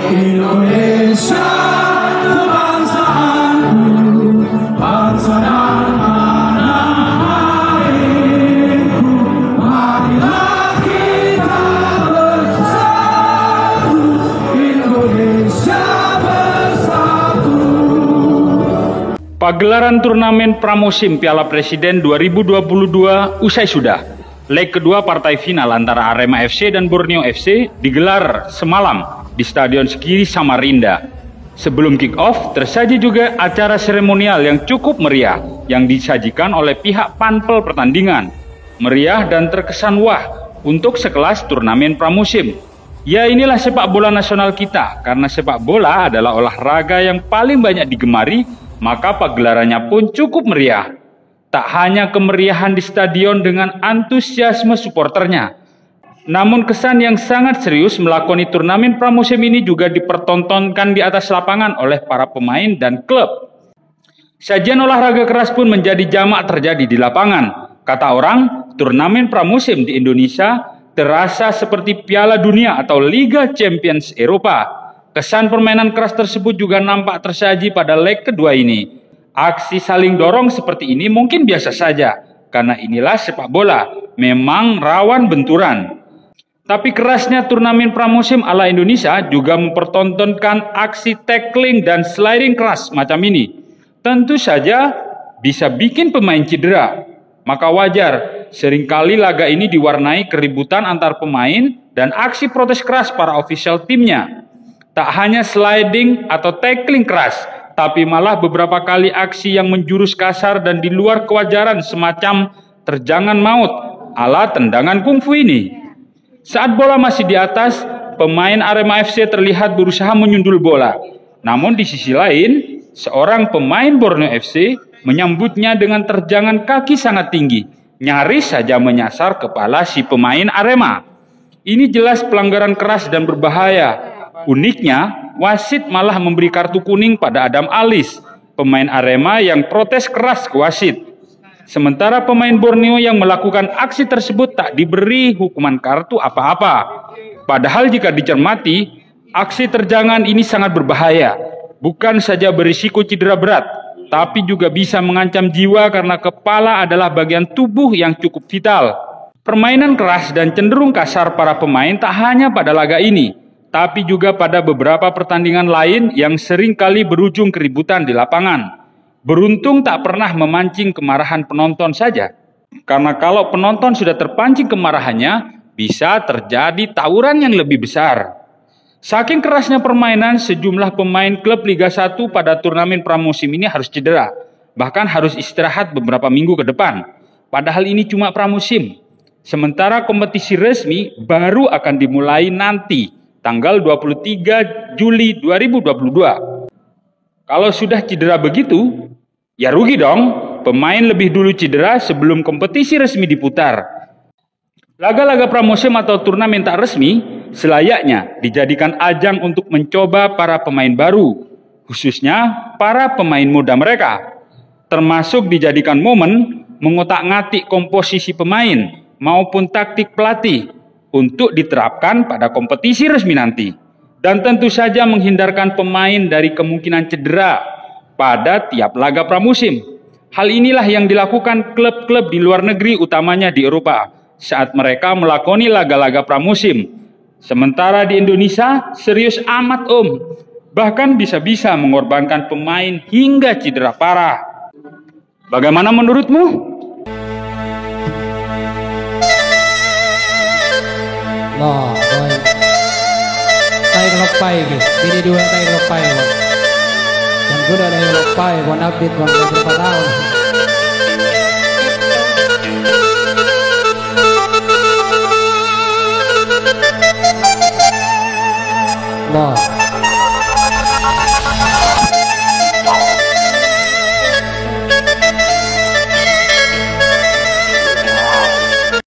Indonesia kebangsaanku, bangsa dan tanah airku, marilah kita bersatu, Indonesia bersatu. Pagelaran turnamen pramusim Piala Presiden 2022 usai sudah. Leg kedua partai final antara Arema FC dan Borneo FC digelar semalam di Stadion Skiri Samarinda. Sebelum kick-off, tersaji juga acara seremonial yang cukup meriah yang disajikan oleh pihak panpel pertandingan. Meriah dan terkesan wah untuk sekelas turnamen pramusim. Ya, inilah sepak bola nasional kita, karena sepak bola adalah olahraga yang paling banyak digemari, maka pagelarannya pun cukup meriah. Tak hanya kemeriahan di stadion dengan antusiasme supporternya, namun kesan yang sangat serius melakoni turnamen pramusim ini juga dipertontonkan di atas lapangan oleh para pemain dan klub. Sajian olahraga keras pun menjadi jamak terjadi di lapangan. Kata orang, turnamen pramusim di Indonesia terasa seperti Piala Dunia atau Liga Champions Eropa. Kesan permainan keras tersebut juga nampak tersaji pada leg kedua ini. Aksi saling dorong seperti ini mungkin biasa saja, karena inilah sepak bola, memang rawan benturan. Tapi kerasnya turnamen pramusim ala Indonesia juga mempertontonkan aksi tackling dan sliding keras macam ini. Tentu saja bisa bikin pemain cedera. Maka wajar, seringkali laga ini diwarnai keributan antar pemain dan aksi protes keras para ofisial timnya. Tak hanya sliding atau tackling keras, tapi malah beberapa kali aksi yang menjurus kasar dan di luar kewajaran semacam terjangan maut ala tendangan kungfu ini. Saat bola masih di atas, pemain Arema FC terlihat berusaha menyundul bola. Namun di sisi lain, seorang pemain Borneo FC menyambutnya dengan terjangan kaki sangat tinggi, nyaris saja menyasar kepala si pemain Arema. Ini jelas pelanggaran keras dan berbahaya. Uniknya, wasit malah memberi kartu kuning pada Adam Alis, pemain Arema yang protes keras ke wasit. Sementara pemain Borneo yang melakukan aksi tersebut tak diberi hukuman kartu apa-apa. Padahal jika dicermati, aksi terjangan ini sangat berbahaya. Bukan saja berisiko cedera berat, tapi juga bisa mengancam jiwa karena kepala adalah bagian tubuh yang cukup vital. Permainan keras dan cenderung kasar para pemain tak hanya pada laga ini, tapi juga pada beberapa pertandingan lain yang sering kali berujung keributan di lapangan. Beruntung tak pernah memancing kemarahan penonton saja. Karena kalau penonton sudah terpancing kemarahannya, bisa terjadi tawuran yang lebih besar. Saking kerasnya permainan, sejumlah pemain klub Liga 1 pada turnamen pramusim ini harus cedera. Bahkan harus istirahat beberapa minggu ke depan. Padahal ini cuma pramusim. Sementara kompetisi resmi baru akan dimulai nanti, tanggal 23 Juli 2022. Kalau sudah cedera begitu, ya rugi dong. Pemain lebih dulu cedera sebelum kompetisi resmi diputar. Laga-laga pramusim atau turnamen tak resmi selayaknya dijadikan ajang untuk mencoba para pemain baru, khususnya para pemain muda mereka. Termasuk dijadikan momen mengotak-ngatik komposisi pemain maupun taktik pelatih untuk diterapkan pada kompetisi resmi nanti. Dan tentu saja menghindarkan pemain dari kemungkinan cedera pada tiap laga pramusim. Hal inilah yang dilakukan klub-klub di luar negeri, utamanya di Eropa, saat mereka melakoni laga-laga pramusim. Sementara di Indonesia, serius amat om. Bahkan bisa-bisa mengorbankan pemain hingga cedera parah. Bagaimana menurutmu? Loh, boy. Tayo kelopay gitu. Ini dua tayo kelopay, boy. Dan gue udah ada kelopay, buat update, buat beberapa tahun.